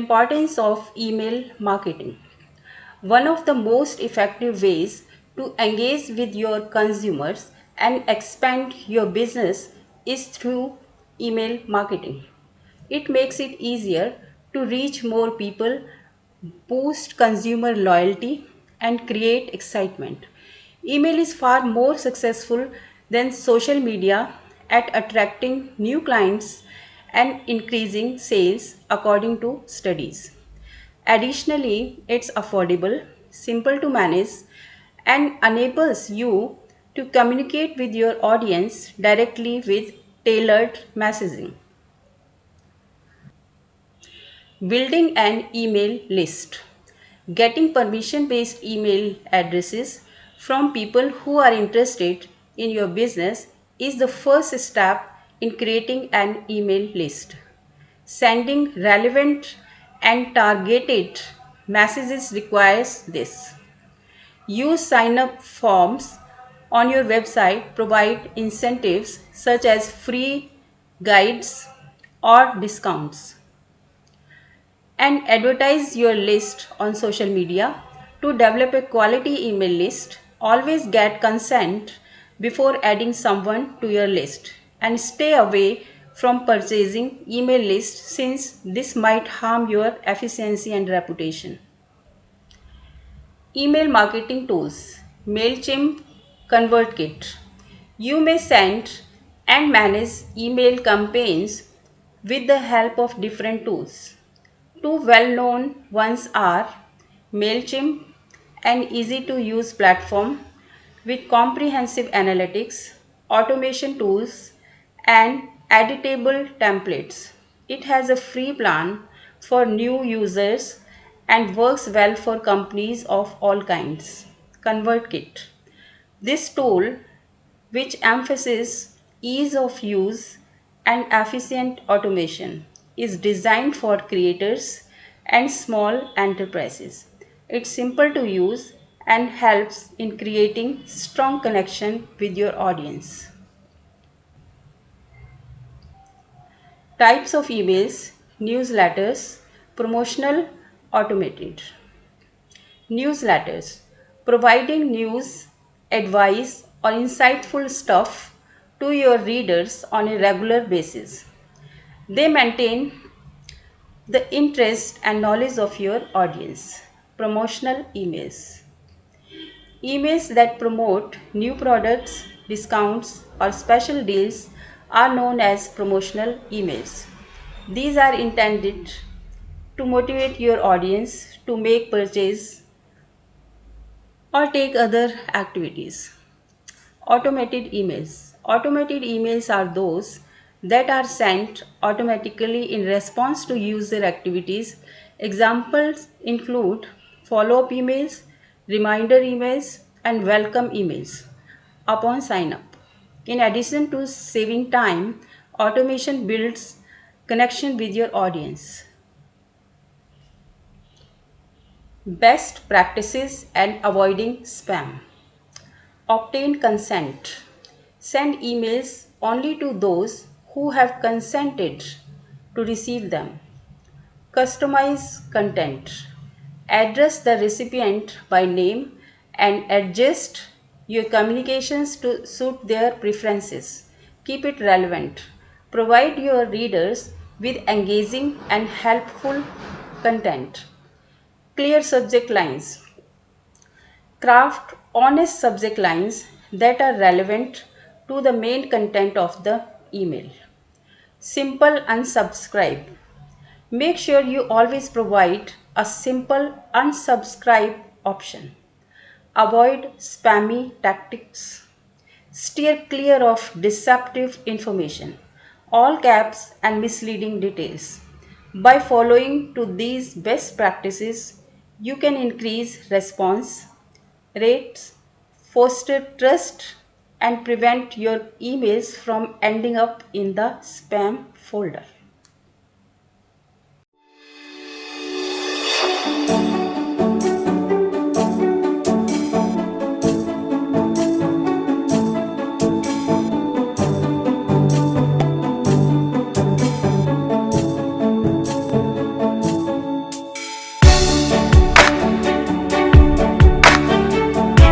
importance of email marketing. One of the most effective ways to engage with your consumers and expand your business is through email marketing. It makes it easier to reach more people, boost consumer loyalty, and create excitement. Email is far more successful than social media at attracting new clients and increasing sales according to studies. Additionally, it's affordable, simple to manage, and enables you to communicate with your audience directly with tailored messaging. Building an email list. Getting permission based email addresses from people who are interested in your business is the first step in creating an email list. Sending relevant and targeted messages requires this. Use sign up forms on your website, provide incentives such as free guides or discounts, and advertise your list on social media. To develop a quality email list, always get consent before adding someone to your list and stay away from purchasing email lists since this might harm your efficiency and reputation. Email marketing tools. MailChimp ConvertKit. You may send and manage email campaigns with the help of different tools. Two well-known ones are MailChimp, an easy-to-use platform with comprehensive analytics, automation tools, and editable templates. It has a free plan for new users and works well for companies of all kinds. ConvertKit. This tool, which emphasizes ease of use and efficient automation, is designed for creators and small enterprises. It's simple to use and helps in creating strong connection with your audience. Types of emails: newsletters, promotional, automated. Newsletters, providing news, advice, or insightful stuff to your readers on a regular basis. They maintain the interest and knowledge of your audience. Promotional emails, emails that promote new products, discounts, or special deals are known as promotional emails. These are intended to motivate your audience to make purchase or take other activities. Automated emails. Automated emails are those that are sent automatically in response to user activities. Examples include follow up emails, reminder emails, and welcome emails upon sign up. In addition to saving time, automation builds connection with your audience. Best practices and avoiding spam. Obtain consent. Send emails only to those who have consented to receive them. Customize content. Address the recipient by name and adjust your communications to suit their preferences. Keep it relevant. Provide your readers with engaging and helpful content. Clear subject lines. Craft honest subject lines that are relevant to the main content of the email. Simple unsubscribe. Make sure you always provide a simple unsubscribe option. Avoid spammy tactics. Steer clear of deceptive information, all caps and misleading details. By following to these best practices, you can increase response rates, foster trust, and prevent your emails from ending up in the spam folder.